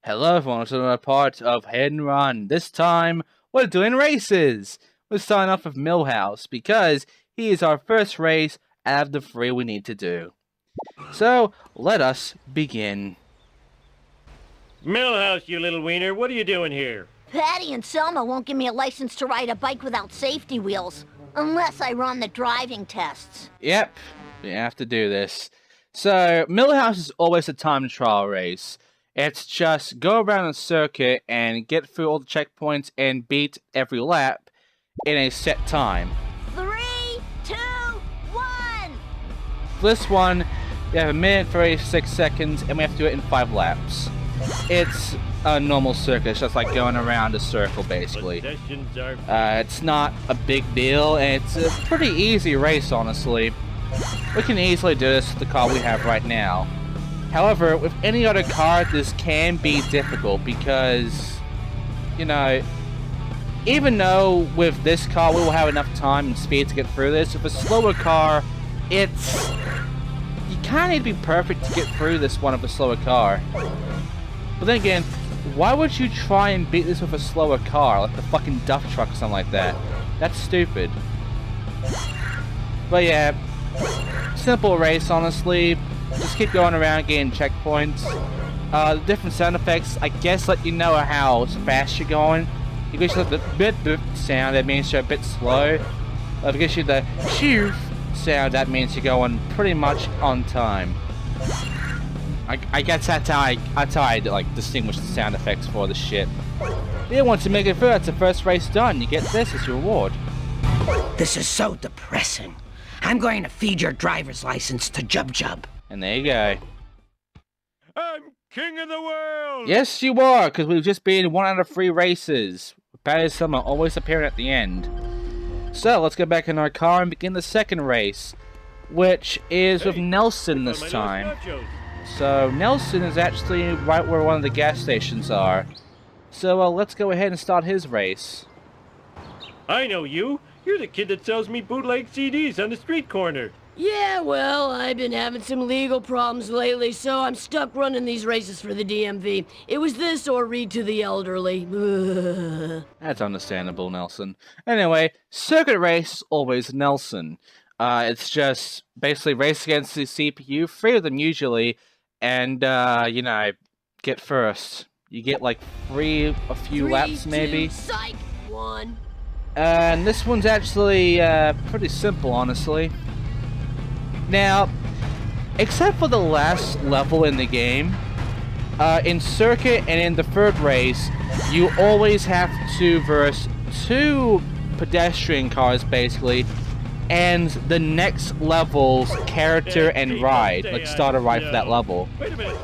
Hello everyone, to another part of Hit and Run. This time, we're doing races! We're starting off with Milhouse, because he is our first race out of the 3 we need to do. So, let us begin. Milhouse, you little wiener, what are you doing here? Patty and Selma won't give me a license to ride a bike without safety wheels, unless I run the driving tests. Yep, we have to do this. So, Milhouse is always a time trial race. It's just go around the circuit and get through all the checkpoints and beat every lap in a set time. 3, 2, 1! For this one, we have 1:36 seconds and we have to do it in 5 laps. It's a normal circuit, it's just like going around a circle basically. It's not a big deal and it's a pretty easy race honestly. We can easily do this with the car we have right now. However, with any other car, this can be difficult because, you know, even though with this car we will have enough time and speed to get through this, with a slower car, you kind of need to be perfect to get through this one with a slower car. But then again, why would you try and beat this with a slower car, like the fucking dump truck or something like that? That's stupid. But yeah, simple race honestly. Just keep going around getting checkpoints. The different sound effects, I guess, let you know how fast you're going. It gives you the bit sound, that means you're a bit slow. If it gives you the shoo sound, that means you're going pretty much on time. I guess that's how I like distinguish the sound effects for the shit. You want to make it through, that's the first race done. You get this as your reward. This is so depressing. I'm going to feed your driver's license to Jub Jub. And there you go. I'm king of the world! Yes, you are, because we've just been 1 out of 3 races. Patty and Selma always appearing at the end. So, let's go back in our car and begin the second race, which is with Nelson this time. So, Nelson is actually right where one of the gas stations are. So, let's go ahead and start his race. I know you. You're the kid that sells me bootleg CDs on the street corner. Yeah, well, I've been having some legal problems lately, so I'm stuck running these races for the DMV. It was this or read to the elderly. That's understandable, Nelson. Anyway, circuit race, always Nelson. It's just basically race against the CPU, 3 of them usually, and, you know, get first. You get like a few laps maybe. 3, 2, psych, 1. And this one's actually pretty simple, honestly. Now, except for the last level in the game, in circuit and in the third race, you always have to verse 2 pedestrian cars, basically, and the next level's character and ride, like start a ride for that level.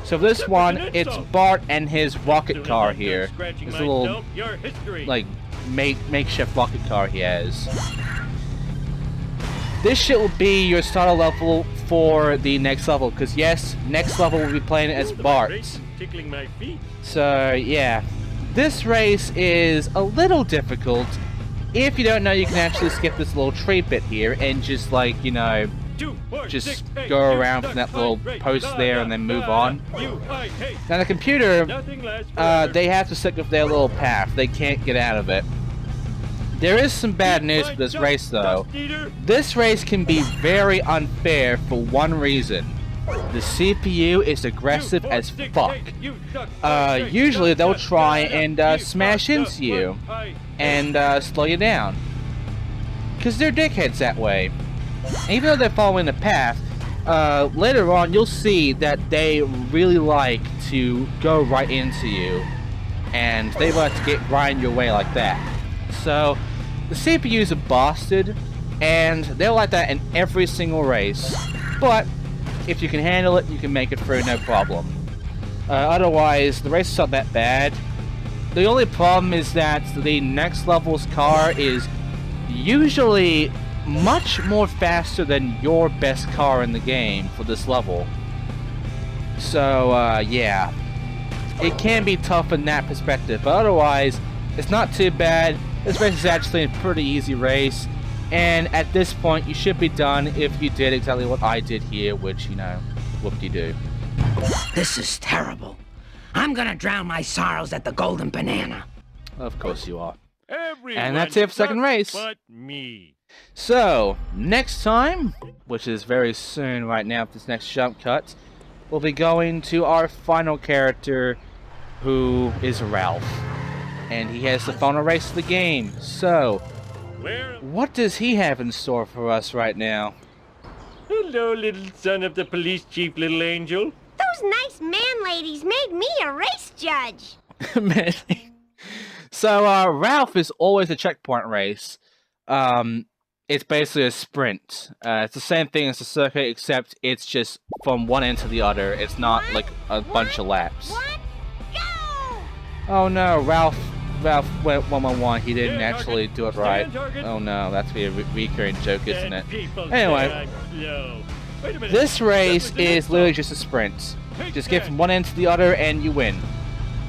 So this one, it's Bart and his rocket car here. This little, like, makeshift rocket car he has. This shit will be your starter level for the next level, because yes, next level we'll be playing as Bart. So yeah, this race is a little difficult. If you don't know, you can actually skip this little tree bit here and just like, you know, just go around from that little post there and then move on. Now the computer, they have to stick with their little path. They can't get out of it. There is some bad news for this race though. This race can be very unfair for one reason. The CPU is aggressive as fuck. Usually they'll try and smash into you and slow you down. Because they're dickheads that way. Even though they're following the path, later on you'll see that they really like to go right into you. And they like to get right in your way like that. So, the CPUs are busted, and they're like that in every single race. But, if you can handle it, you can make it through, no problem. Otherwise, the race is not that bad. The only problem is that the next level's car is usually much more faster than your best car in the game for this level. So, yeah. It can be tough in that perspective, but otherwise, it's not too bad. This race is actually a pretty easy race, and at this point you should be done if you did exactly what I did here, which, you know, whoop-de-doo. This is terrible. I'm gonna drown my sorrows at the Golden Banana. Of course you are. Everyone And that's it for second race. But me. So, next time, which is very soon right now for this next jump cut, we'll be going to our final character, who is Ralph. And he has the final race of the game. So, Where? what does he have in store for us right now? Hello, little son of the police chief, little angel. Those nice man ladies made me a race judge. Man. So, Ralph is always a checkpoint race. It's basically a sprint. It's the same thing as the circuit, except it's just from one end to the other. It's not like a bunch of laps. One, go! Oh no, Ralph went 1-1-1. He didn't Stand actually target. do it right. Stand target. Oh no, that's be a recurring joke, isn't it? People Anyway. say I'm slow. Wait a minute. This race That was the is next literally one. just a sprint. Take Just get that. from one end to the other and you win.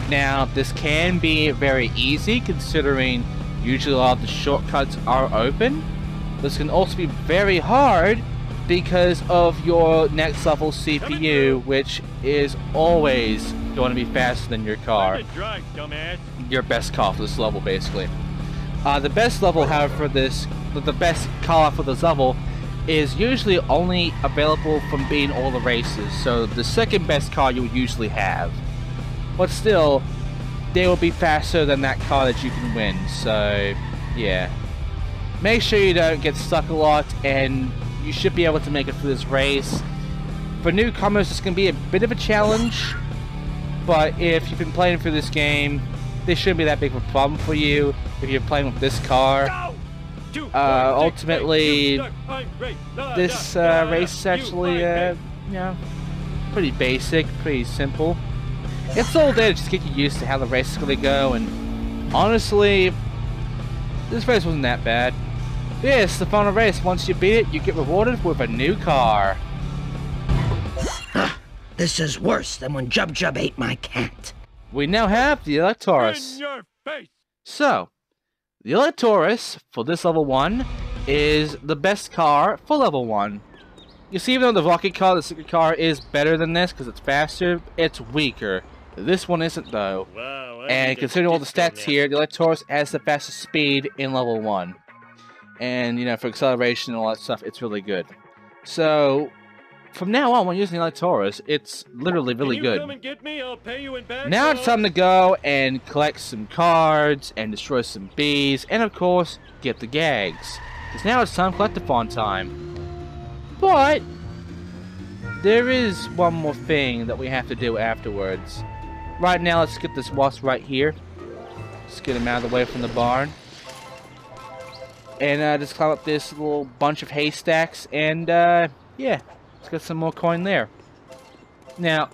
Now, this can be very easy considering usually a lot of the shortcuts are open. This can also be very hard because of your next level CPU, which is always going to be faster than your car. Learn to drive, dumbass. Your best car for this level, basically. The best level, however, for this, the best car for this level is usually only available from beating all the races. So the second best car you would usually have. But still, they will be faster than that car that you can win. So, yeah. Make sure you don't get stuck a lot, and you should be able to make it through this race. For newcomers, it's going to be a bit of a challenge. But if you've been playing through this game, this shouldn't be that big of a problem for you if you're playing with this car. Go! 2, 4, 6, Ultimately, 8, 2, stuck, I'm great. La, This da, da, race is you, actually, I'm great. you know, pretty basic, pretty simple. It's all there to just get you used to how the race is going to go, and honestly, this race wasn't that bad. Yes, the final race. Once you beat it, you get rewarded with a new car. This is worse than when Jub Jub ate my cat. We now have the Electoris. In your face. So, the Electoris for this level 1 is the best car for level 1. You see, even though the rocket car, the secret car, is better than this because it's faster, it's weaker. This one isn't though. Wow, I And need a considering all the disco stats now. here, the Electoris has the fastest speed in level 1. And, you know, for acceleration and all that stuff, it's really good. So, from now on, when using the Electoris, it's literally really Can you good. come and get me? I'll pay you in back. Now it's time to go and collect some cards, and destroy some bees, and of course, get the gags. Because now it's time for collectathon time. But, there is one more thing that we have to do afterwards. Right now, let's get this wasp right here. Just get him out of the way from the barn. And just climb up this little bunch of haystacks, and yeah, let's get some more coin there. Now,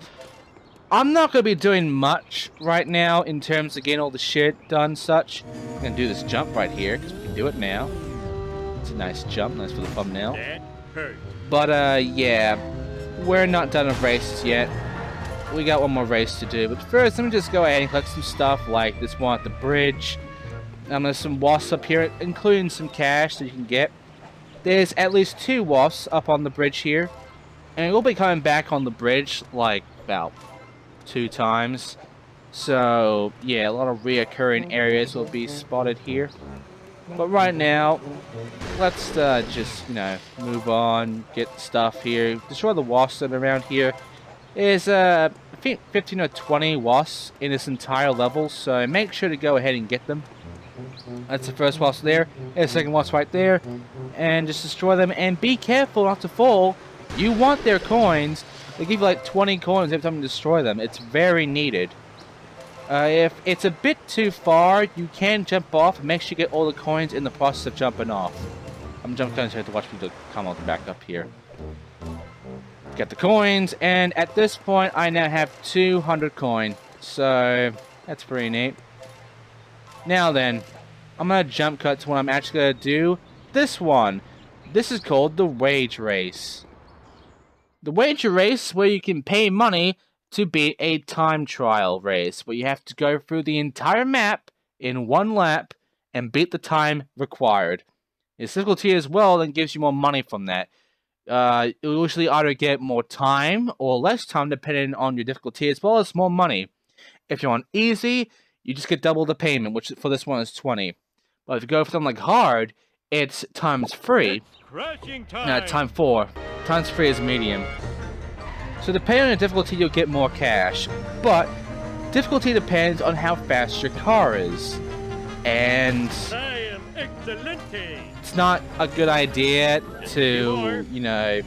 I'm not going to be doing much right now in terms of getting all the shit done such. I'm going to do this jump right here, because we can do it now. It's a nice jump, nice for the thumbnail. That hurt. But, yeah, we're not done with races yet. We got one more race to do. But first, let me just go ahead and collect some stuff, like this one at the bridge. There's some wasps up here, including some cash that you can get. There's at least 2 wasps up on the bridge here. And we'll be coming back on the bridge, like, about 2 times. So, yeah, a lot of reoccurring areas will be spotted here. But right now, let's just, you know, move on, get stuff here. Destroy the wasps that are around here. There's, I think, 15 or 20 wasps in this entire level, so make sure to go ahead and get them. That's the first wasp there, there's the second wasp right there, and just destroy them, and be careful not to fall. You want their coins. They give you like 20 coins every time you destroy them. It's very needed. If it's a bit too far, you can jump off, make sure you get all the coins in the process of jumping off. I'm jumping down so I have to watch people come on back up here. Get the coins, and at this point I now have 200 coin, so that's pretty neat. Now then, I'm going to jump cut to what I'm actually going to do. This one. This is called the Wage Race. The Wage Race is where you can pay money to beat a time trial race, where you have to go through the entire map in 1 lap and beat the time required. It's difficulty as well, then gives you more money from that. You'll usually either get more time or less time depending on your difficulty, as well as more money. If you're on easy, you just get double the payment, which for this one is 20. But if you go for something like hard, it's times 3. Crashing time. No, times 4. Times 3 is medium. So depending on the difficulty, you'll get more cash. But difficulty depends on how fast your car is. And I am excelente. it's not a good idea to, you know,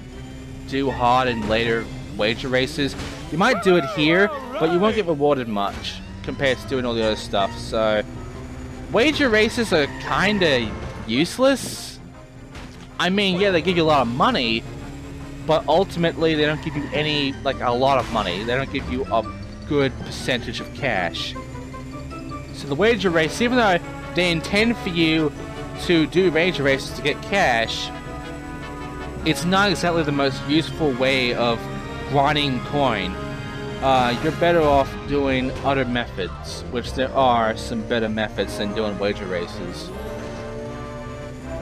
do hard in later wager races. You might do it here, but you won't get rewarded much compared to doing all the other stuff. So wager races are kinda useless. I mean, yeah, they give you a lot of money, but ultimately they don't give you any, like, a lot of money. They don't give you a good percentage of cash. So the wager race, even though they intend for you to do wager races to get cash, it's not exactly the most useful way of grinding coin. You're better off doing other methods, which there are some better methods than doing wager races.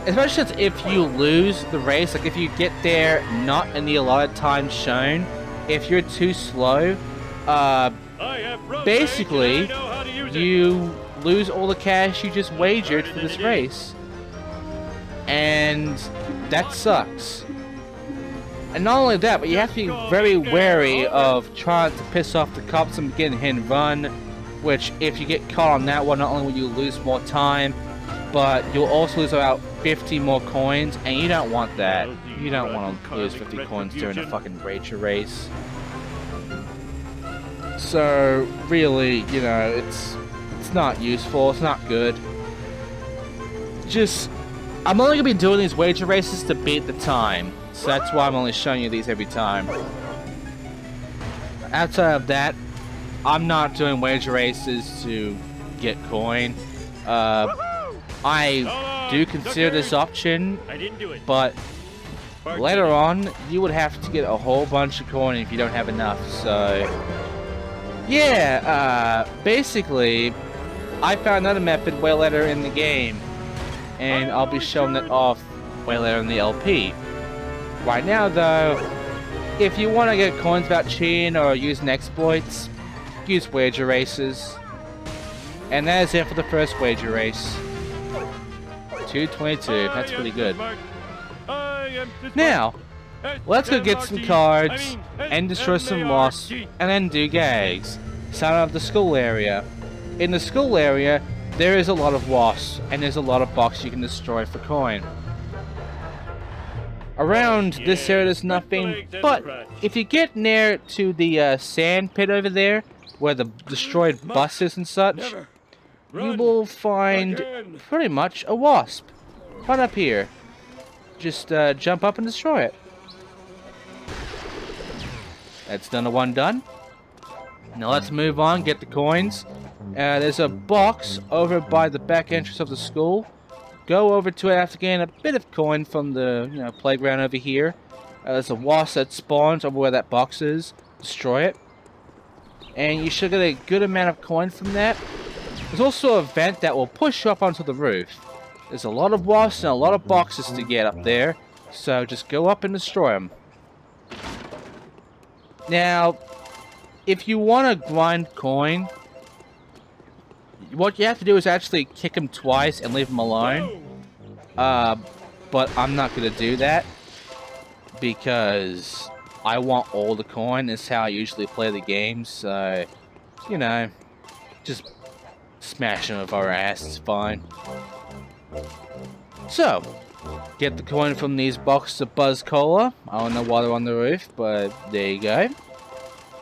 Especially since if you lose the race, like if you get there not in the allotted time shown, if you're too slow, basically you lose all the cash you just wagered for this race. And that sucks. And not only that, but you have to be very wary of trying to piss off the cops and getting hit and run, which if you get caught on that one, not only will you lose more time, but you'll also lose about 50 more coins, and you don't want that. You don't want to lose 50 coins during a fucking wager race. So, really, you know, it's not useful, it's not good. Just, I'm only going to be doing these wager races to beat the time. So that's why I'm only showing you these every time. Outside of that, I'm not doing wager races to get coin. I do consider this option, but later on, you would have to get a whole bunch of coin if you don't have enough, so... Yeah, basically, I found another method way later in the game, and I'll be showing that off way later in the LP. Right now, though, if you want to get coins about cheating or using exploits, use wager races. And that is it for the first wager race. 222, that's pretty good. Now, let's go get some cards and destroy some Wasps and then do Gags. Start out of the school area. In the school area, there is a lot of Wasps and there's a lot of boxes you can destroy for coin. Around this area there's nothing, but if you get near to the sand pit over there, where the destroyed buses and such, you will find pretty much a wasp. Right up here. Just jump up and destroy it. That's done one done. Now let's move on, get the coins. There's a box over by the back entrance of the school. Go over to it after getting a bit of coin from the playground over here. There's a wasp that spawns over where that box is. Destroy it. And you should get a good amount of coin from that. There's also a vent that will push you up onto the roof. There's a lot of wasps and a lot of boxes to get up there. So just go up and destroy them. Now, if you want to grind coin, what you have to do is actually kick him twice and leave him alone. But I'm not going to do that because I want all the coin. This is how I usually play the game. So, you know, just smash him with our ass. It's fine. So, get the coin from these boxes of Buzz Cola. I don't know why they're on the roof, but there you go.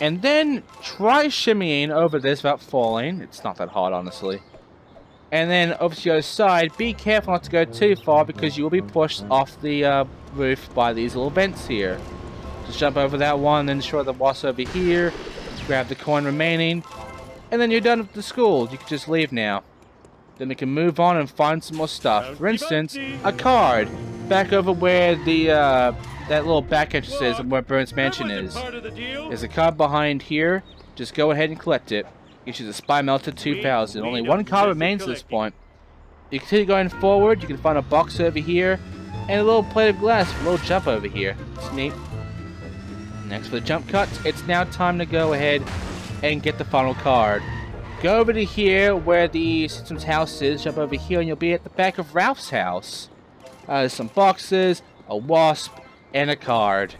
And then try shimmying over this without falling. It's not that hard, honestly. And then over to the other side, be careful not to go too far because you will be pushed off the roof by these little vents here. Just jump over that one, then destroy the wasp over here. Grab the coin remaining. And then you're done with the school. You can just leave now. Then we can move on and find some more stuff. For instance, a card. Back over where the that little back entrance is and where Burns Mansion is. There's a card behind here. Just go ahead and collect it. Gives you the Spy Melter 2000. Only one card remains at this point. You continue going forward. You can find a box over here. And a little plate of glass for a little jump over here. It's neat. Next for the jump cuts, it's now time to go ahead and get the final card. go over to here where the Simpsons house is, jump over here, and you'll be at the back of Ralph's house. There's some boxes, a wasp, and a card.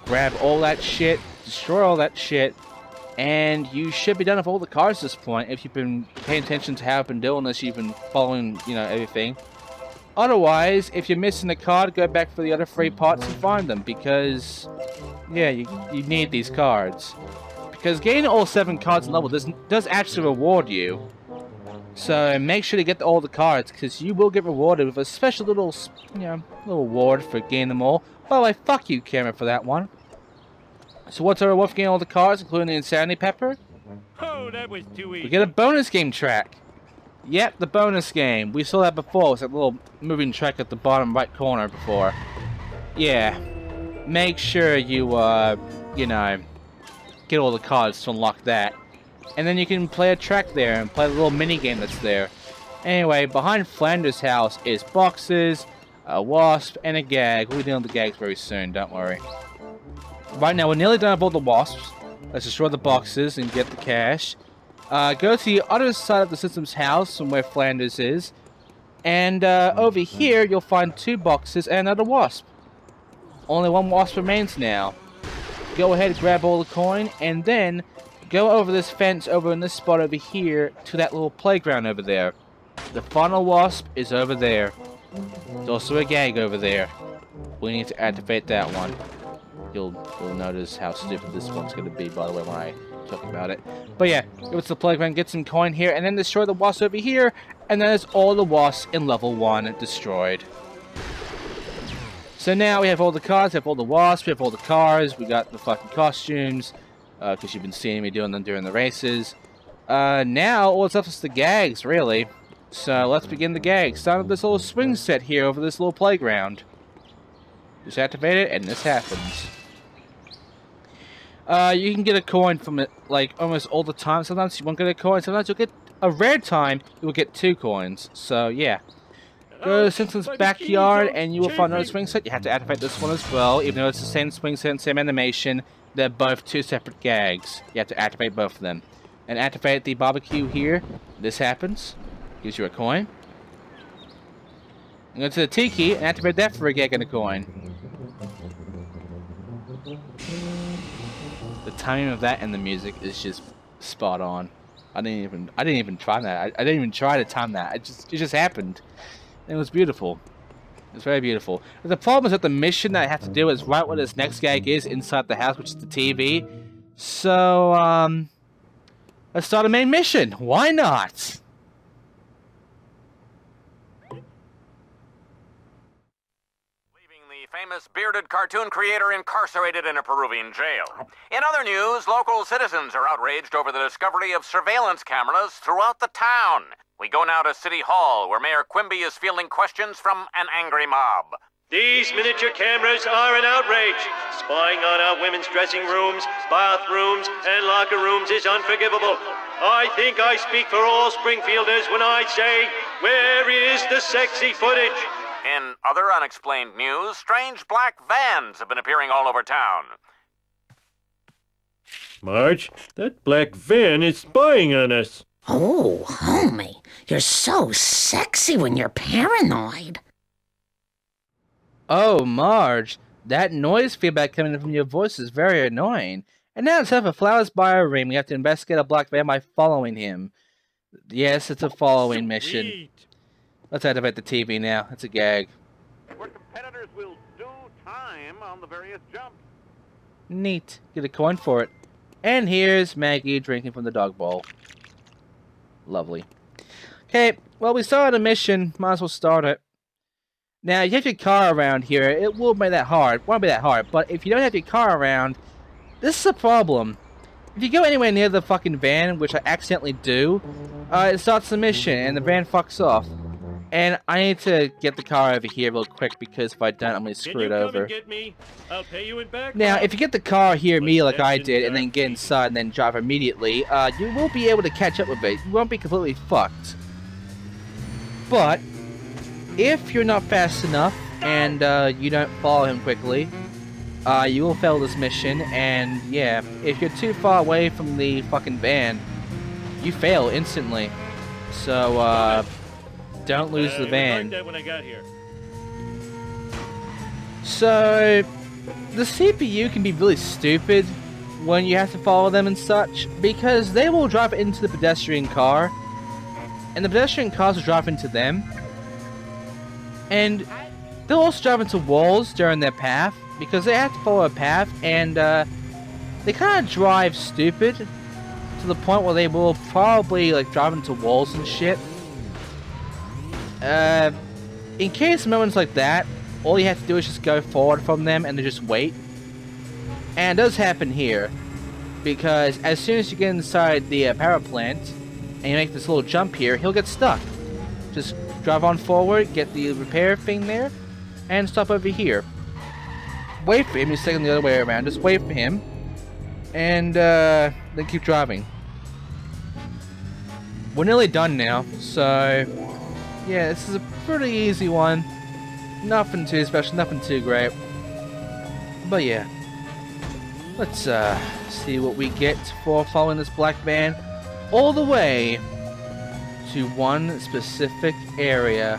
Grab all that shit, destroy all that shit, and you should be done with all the cards at this point if you've been paying attention to how I've been doing this, you've been following, you know, everything. Otherwise, if you're missing a card, go back for the other 3 pots and find them, because, yeah, you need these cards. Because getting all 7 cards in level does actually reward you. So make sure to get all the cards, because you will get rewarded with a special little, you know, little reward for getting them all. By the way, fuck you, camera, for that one. So what's our reward for getting all the cards, including the Insanity Pepper? Oh, that was too easy. We get a bonus game track. Yep, the bonus game. We saw that before. It's that little moving track at the bottom right corner before. Yeah. Make sure you, you know, get all the cards to unlock that. And then you can play a track there and play the little mini game that's there. Anyway, behind Flanders' house is boxes, a wasp, and a gag. We'll be dealing with the gags very soon, don't worry. Right now, we're nearly done with all the wasps. Let's destroy the boxes and get the cash. Go to the other side of the Simpsons house from where Flanders is. And over here, you'll find 2 boxes and another wasp. Only 1 wasp remains now. Go ahead, grab all the coin, and then go over this fence over in this spot over here to that little playground over there. The final wasp is over there. There's also a gag over there. We need to activate that one. You'll notice how stupid this one's going to be, by the way, when I talk about it. But yeah, go to the playground, get some coin here, and then destroy the wasp over here, and then there's all the wasps in level 1 destroyed. So now we have all the cards, we have all the wasps, we have all the cars, we got the fucking costumes, because you've been seeing me doing them during the races. Now, all that's left is the gags, really. So let's begin the gags. Start with this little swing set here over this little playground. Just activate it, and this happens. You can get a coin from it, like, almost all the time. Sometimes you won't get a coin, sometimes you'll get a rare time, you'll get 2 coins. So, yeah. Go to Simpsons' backyard, and you will find another swing set. You have to activate this one as well, even though it's the same swing set and same animation. They're both 2 separate gags. You have to activate both of them. And activate the barbecue here. This happens. Gives you a coin. And go to the tiki and activate that for a gag and a coin. The timing of that and the music is just spot on. I didn't even try that. I didn't even try to time that. It just happened. It was beautiful. It was very beautiful. But the problem is that the mission that I have to do is right where this next gag is inside the house, which is the TV. So, let's start a main mission. Why not? Famous bearded cartoon creator incarcerated in a Peruvian jail. In other news, local citizens are outraged over the discovery of surveillance cameras throughout the town. We go now to City Hall, where Mayor Quimby is fielding questions from an angry mob. These miniature cameras are an outrage. Spying on our women's dressing rooms, bathrooms, and locker rooms is unforgivable. I think I speak for all Springfielders when I say, where is the sexy footage? In other unexplained news, strange black vans have been appearing all over town. Marge, that black van is spying on us. Oh, homie, you're so sexy when you're paranoid. Oh, Marge, that noise feedback coming from your voice is very annoying. And now it's time for Flowers by a Ring. We have to investigate a black van by following him. Yes, it's a following mission. Sweet. Let's activate the TV now. It's a gag. Where competitors will do time on the various jumps. Neat. Get a coin for it. And here's Maggie drinking from the dog bowl. Lovely. Okay, well, we started a mission. Might as well start it. Now, you have your car around here. It will be that hard. Won't be that hard. But if you don't have your car around, this is a problem. If you go anywhere near the fucking van, which I accidentally do, it starts the mission and the van fucks off. And I need to get the car over here real quick, because if I don't, I'm going to screw it over. Get me? I'll pay you in back. Now, if you get the car here immediately like I did, and then get inside and then drive immediately, you will be able to catch up with it. You won't be completely fucked. But, if you're not fast enough, and you don't follow him quickly, you will fail this mission, and yeah, if you're too far away from the fucking van, you fail instantly. So, don't lose the van. That when I got here. So, the CPU can be really stupid when you have to follow them and such, because they will drive into the pedestrian car, and the pedestrian cars will drive into them, and they'll also drive into walls during their path, because they have to follow a path, and they kind of drive stupid to the point where they will probably like drive into walls and shit. In case moments like that, all you have to do is just go forward from them and then just wait. And it does happen here, because as soon as you get inside the power plant and you make this little jump here, he'll get stuck. Just drive on forward, get the repair thing there, and stop over here. Wait for him, he's taking the other way around, just wait for him, and then keep driving. We're nearly done now, so yeah, this is a pretty easy one. Nothing too special, nothing too great. But yeah, let's see what we get for following this black van all the way to one specific area.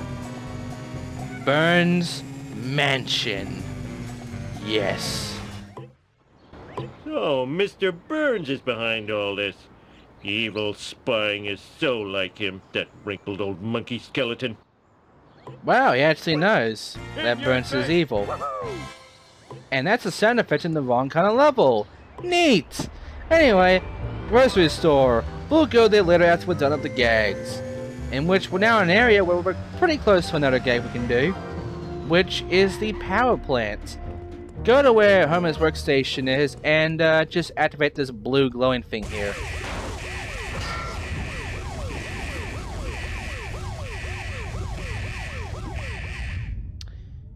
Burns Mansion. Yes. So, Mr. Burns is behind all this. Evil spying is so like him, that wrinkled old monkey skeleton. Wow, he actually knows that Burns is evil. And that's a sound effect in the wrong kind of level. Neat! Anyway, grocery store. We'll go there later after we're done with the gags. In which we're now in an area where we're pretty close to another gag we can do, which is the power plant. Go to where Homer's workstation is and just activate this blue glowing thing here.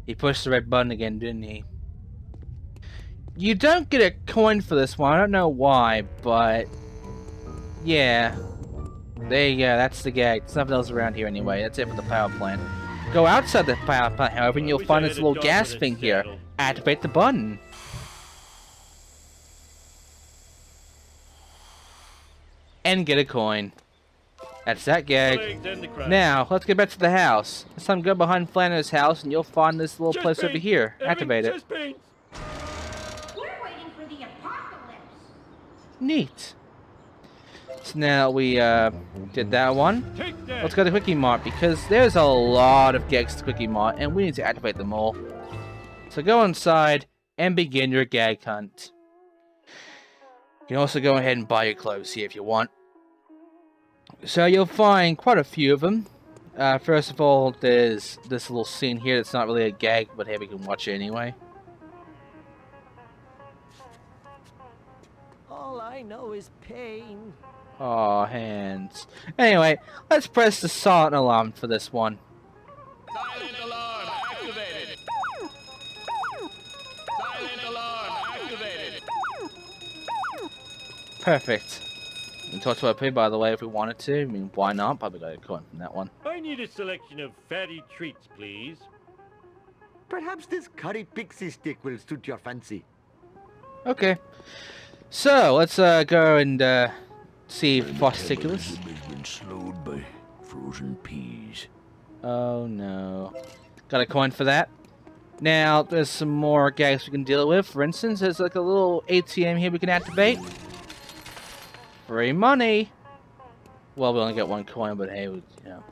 He pushed the red button again, didn't he? You don't get a coin for this one, I don't know why, but yeah. There you go, that's the gag. There's nothing else around here anyway, that's it for the power plant. Go outside the power plant, however, and you'll find this little gas thing here. Activate the button. And get a coin. That's that gag. Now, let's get back to the house. This time go behind Flanner's house and you'll find this little place over here. Activate it. We're waiting for the apocalypse. Neat. So now we did that one. Let's go to Quickie Mart because there's a lot of gags to Quickie Mart and we need to activate them all. So go inside and begin your gag hunt. You can also go ahead and buy your clothes here if you want. So you'll find quite a few of them. First of all, there's this little scene here that's not really a gag, but hey, we can watch it anyway. All I know is pain. Aw, hands. Anyway, let's press the silent alarm for this one. Silent alarm activated. Silent alarm activated. Perfect. We can talk to our pig, by the way, if we wanted to. I mean, why not? Probably got a coin from that one. I need a selection of fatty treats, please. Perhaps this curry pixie stick will suit your fancy. Okay. So, let's go and see Fosticulus. Has been slowed by frozen peas. Oh no. Got a coin for that. Now, there's some more gags we can deal with. For instance, there's like a little ATM here we can activate. Free money! Well, we only get one coin, but hey, you know,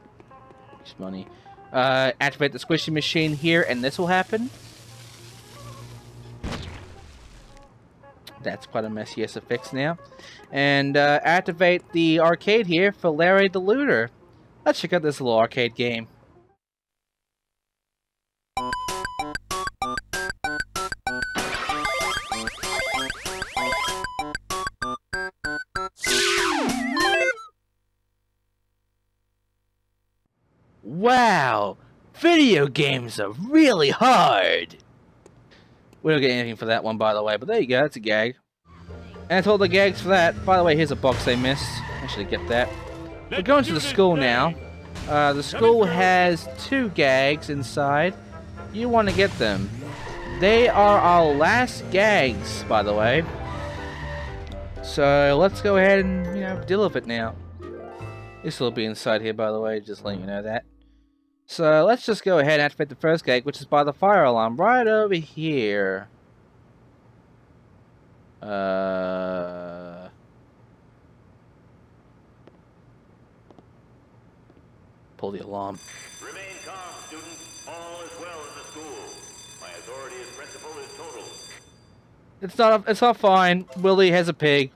it's money. Activate the squishy machine here, and this will happen. That's quite a messy ass fix now. And activate the arcade here for Larry the Looter. Let's check out this little arcade game. Wow! Video games are really hard! We don't get anything for that one, by the way, but there you go, that's a gag. And that's all the gags for that. By the way, here's a box I missed. I should get that. We're going to the school now. The school has 2 gags inside. You want to get them. They are our last gags, by the way. So let's go ahead and, you know, deal with it now. This will be inside here, by the way, just letting you know that. So let's just go ahead and activate the first gate, which is by the fire alarm right over here. Pull the alarm. Remain calm, students. All is well in the school. My authority as principal is total. It's not fine. Willie has a pig.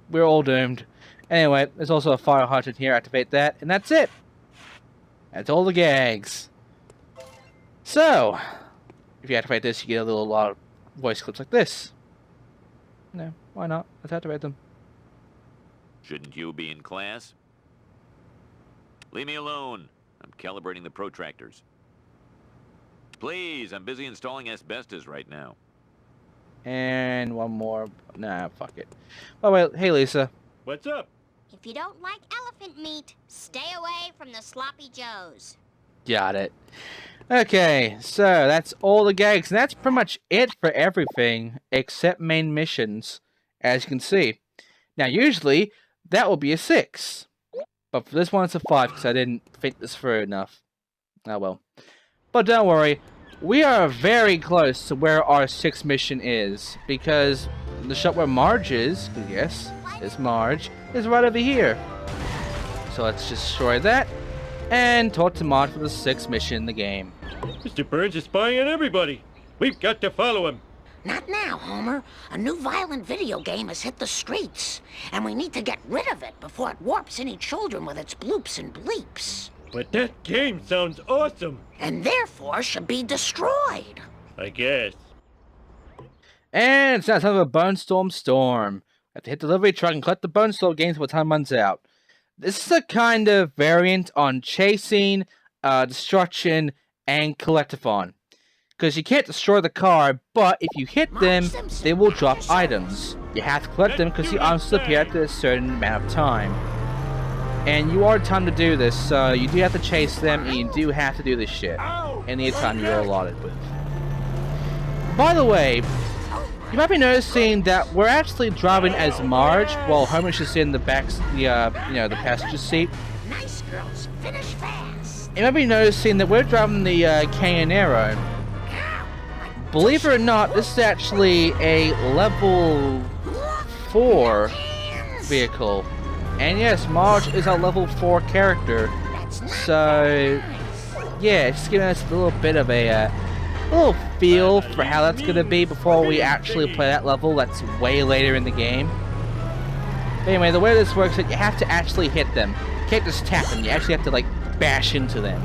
We're all doomed. Anyway, there's also a fire hydrant here. Activate that, and that's it. That's all the gags. So, if you activate this, you get a lot of voice clips like this. No, why not? Let's activate them. Shouldn't you be in class? Leave me alone. I'm calibrating the protractors. Please, I'm busy installing asbestos right now. And one more. Nah, fuck it. Oh, wait. Hey, Lisa. What's up? If you don't like elephant meat, stay away from the sloppy joes. Got it. Okay, so that's all the gags, and that's pretty much it for everything except main missions, as you can see. Now, usually, that will be a 6. But for this one, it's a 5, because I didn't think this through enough. Oh well. But don't worry, we are very close to where our 6th mission is, because the shop where Marge is, yes, it's Marge, is right over here. So let's just destroy that, and talk to Marge for the 6th mission in the game. Mr. Burns is spying on everybody. We've got to follow him. Not now, Homer. A new violent video game has hit the streets, and we need to get rid of it before it warps any children with its bloops and bleeps. But that game sounds awesome. And therefore should be destroyed. I guess. And it's now time for a Bone Storm Storm. We have to hit the delivery truck and collect the Bone Storm games before time runs out. This is a kind of variant on chasing, destruction, and collectathon. Because you can't destroy the car, but if you hit them, they will drop items. You have to collect them because the items appear after a certain amount of time. And you are timed to do this, so you do have to chase them, and you do have to do this shit any time you're allotted with. By the way, you might be noticing that we're actually driving as Marge, while Homer's just in the back, the passenger seat. Nice girls, finish fast. You might be noticing that we're driving the Canero. Believe it or not, this is actually a level 4 vehicle. And yes, Marge is a level 4 character. So, yeah, just giving us a little bit of a little feel for how that's going to be before we actually play that level. That's way later in the game. But anyway, the way this works is that you have to actually hit them. You can't just tap them, you actually have to, like, bash into them.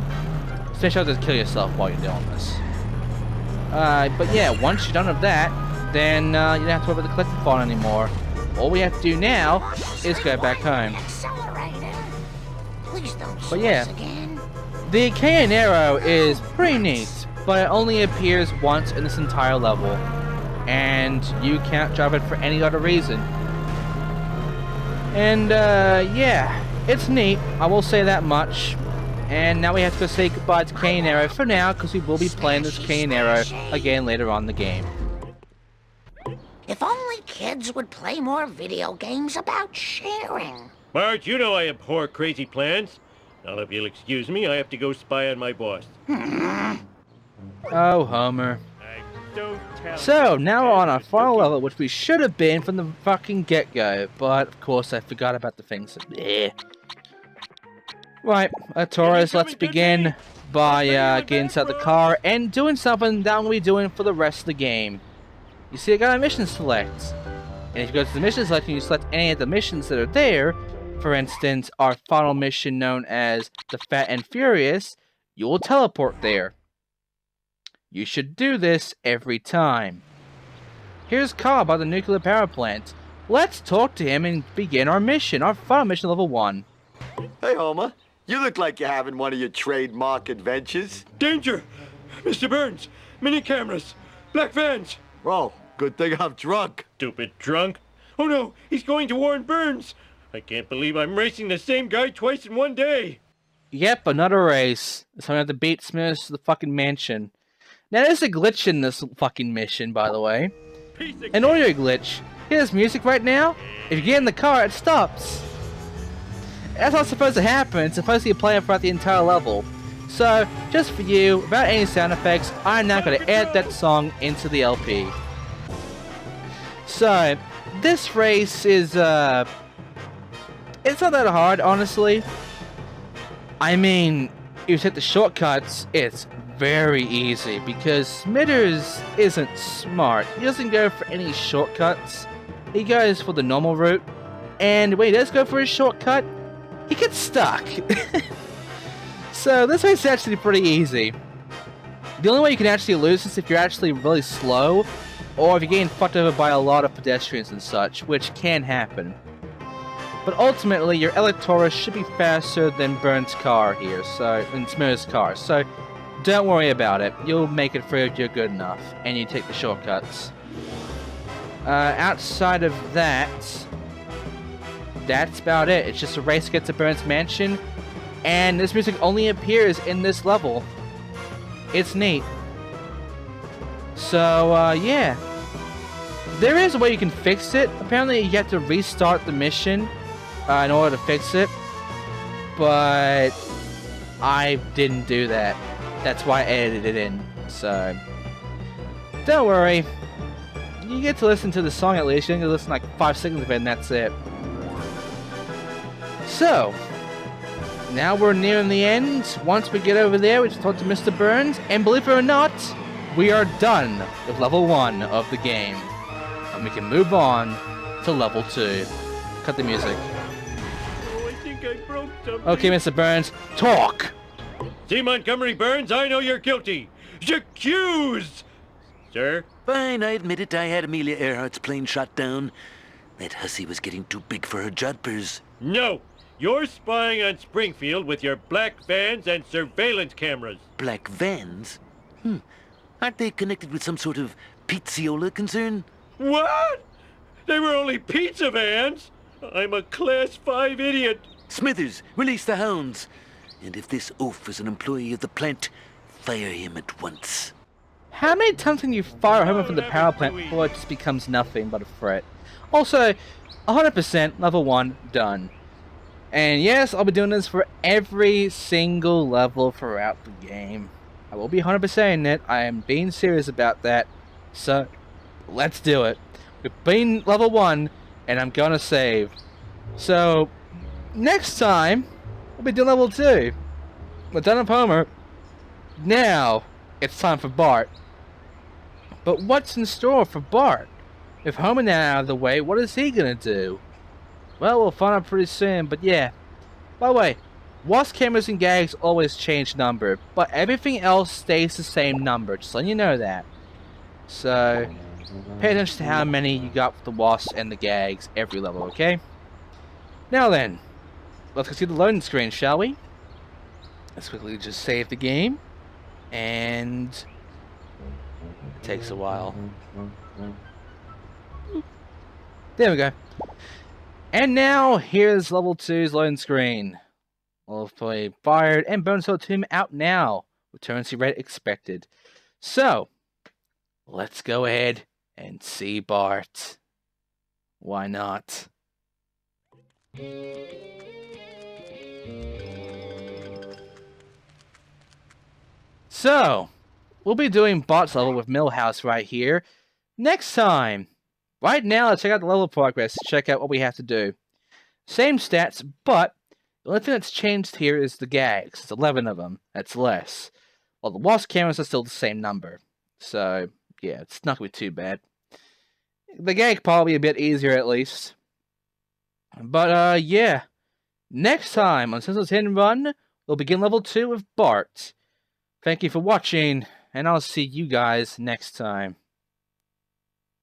Especially if you kill yourself while you're doing this. But yeah, once you're done with that, then you don't have to worry about the collectathon anymore. All we have to do now is go back home. But yeah, the Canero is pretty neat, but it only appears once in this entire level, and you can't drive it for any other reason. And yeah, it's neat, I will say that much. And now we have to go say goodbye to Canero for now, because we will be playing this Canero again later on in the game. If only kids would play more video games about sharing. Marge, you know I abhor crazy plans. Now, if you'll excuse me, I have to go spy on my boss. Oh, Homer. Don't tell So, now we're on our final level, which we should have been from the fucking get-go, but of course I forgot about the things. Right, Taurus, let's begin by getting inside the car and doing something that I'm going to be doing for the rest of the game. You see, I got a mission select. And if you go to the mission select and you select any of the missions that are there, for instance, our final mission known as the Fat and Furious, you will teleport there. You should do this every time. Here's Carl by the nuclear power plant. Let's talk to him and begin our mission, our final mission level 1. Hey, Homer. You look like you're having one of your trademark adventures. Danger! Mr. Burns! Mini cameras! Black vans! Oh, good thing I'm drunk. Stupid drunk. Oh no, he's going to warn Burns! I can't believe I'm racing the same guy twice in one day! Yep, another race. So I have to beat Smithers to the fucking mansion. Now there's a glitch in this fucking mission, by the way. An audio glitch. Here's music right now. If you get in the car, it stops. that's not supposed to happen. It's supposed to be playing throughout the entire level. So, just for you, without any sound effects, I'm now going to add that song into the LP. So, this race is, it's not that hard, honestly. I mean, if you take the shortcuts, it's very easy, because Smithers isn't smart. He doesn't go for any shortcuts. He goes for the normal route, and when he does go for his shortcut, he gets stuck. So this race is actually pretty easy. The only way you can actually lose is if you're actually really slow, or if you're getting fucked over by a lot of pedestrians and such, which can happen. But ultimately, your Electora should be faster than Burns' car here, than Smithers' car, so don't worry about it. You'll make it through if you're good enough, and you take the shortcuts. Outside of that, that's about it. It's just a race to get to Burns' mansion, and this music only appears in this level. It's neat. So, yeah. There is a way you can fix it. Apparently, you have to restart the mission in order to fix it, but I didn't do that. That's why I edited it in, so don't worry. You get to listen to the song at least. You only listen like 5 seconds of it and that's it. So, now we're nearing the end. Once we get over there, we just talk to Mr. Burns, and believe it or not, we are done with level 1 of the game. And we can move on to level 2. Cut the music. Oh, I think I broke something. Okay, Mr. Burns, talk! See, Montgomery Burns, I know you're guilty. Accused! Sir? Fine, I admit it. I had Amelia Earhart's plane shot down. That hussy was getting too big for her jodhpurs. No! You're spying on Springfield with your black vans and surveillance cameras. Black vans? Aren't they connected with some sort of pizziola concern? What? They were only pizza vans? I'm a Class 5 idiot. Smithers, release the hounds. And if this oaf is an employee of the plant, fire him at once. How many times can you fire him from the power plant before it just becomes nothing but a threat? Also, 100% level 1 done. And yes, I'll be doing this for every single level throughout the game. I will be 100%ing it. I am being serious about that. So, let's do it. We've been level 1, and I'm gonna save. So, next time, we'll be doing level 2. We're done with Homer. Now, it's time for Bart. But what's in store for Bart? If Homer now out of the way, what is he gonna do? Well, we'll find out pretty soon, but yeah. By the way, Wasp cameras and Gags always change number, but everything else stays the same number, just letting you know that. So, pay attention to how many you got with the Wasps and the Gags every level, okay? Now then, let's go see the loading screen, shall we? Let's quickly just save the game, and it takes a while. There we go. And now, here's level 2's loading screen. We'll play fired and bonus level 2 out now. Return rate expected. So, let's go ahead and see Bart. Why not? So, we'll be doing Bart's level with Milhouse right here next time. Right now, let's check out the level progress to check out what we have to do. Same stats, but the only thing that's changed here is the Gags. It's 11 of them. That's less. While the Wasp cameras are still the same number. So, yeah, it's not going to be too bad. The Gag probably a bit easier at least. But, yeah. Next time on Simpsons Hit and Run, we'll begin level 2 with Bart. Thank you for watching, and I'll see you guys next time.